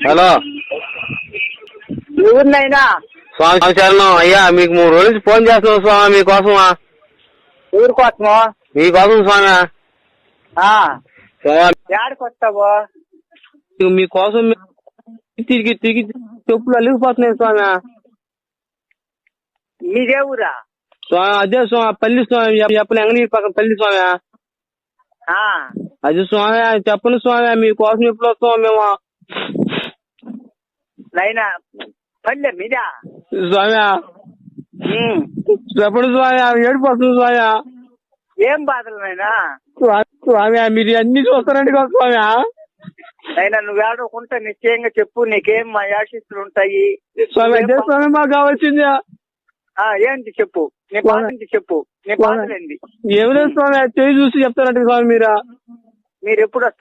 Hello ఎవరినైనా స్వామి శరణం అయ్యా. మీకు 3 రోజుల నుంచి ఫోన్ చేస్తున్నాం స్వామి, మీకోసమా. ఊరి కోసమో? మీకోసం స్వామి. ఏడికి వస్తావు? మీకోసం తిరిగి తిరిగి చెప్పులు అలిగిపోతున్నాయి స్వామి. మీదే ఊరా? స్వామి అదే స్వామి, పల్లి స్వామి, చెప్పలు ఎంగనీరు పక్కన పల్లి స్వామి. అది స్వామి చెప్పండి స్వామి, మీకోసం ఎప్పుడు వస్తాం మేము. నైనా పల్లె మీదా స్వామి? చెప్పండి స్వామి, ఏడిపోతుంది స్వామి. ఏం బాధలు నైనా? స్వామి మీరు అన్ని చూస్తారండి కదా స్వామి. అయినా నువ్వు ఏడవకుంటే నిశ్చయంగా చెప్పు, నీకేం మా ఆశీస్సులు ఉంటాయి. స్వామి అదే స్వామి మాకు కావాల్సింది. ఏంటి చెప్పు, నీ బాధ చెప్పు, నీ బాధలేండి. ఏమి లేదు స్వామి, చేయి చూసి చెప్తారంట స్వామి మీరు. మీరు ఎప్పుడు వస్తారు?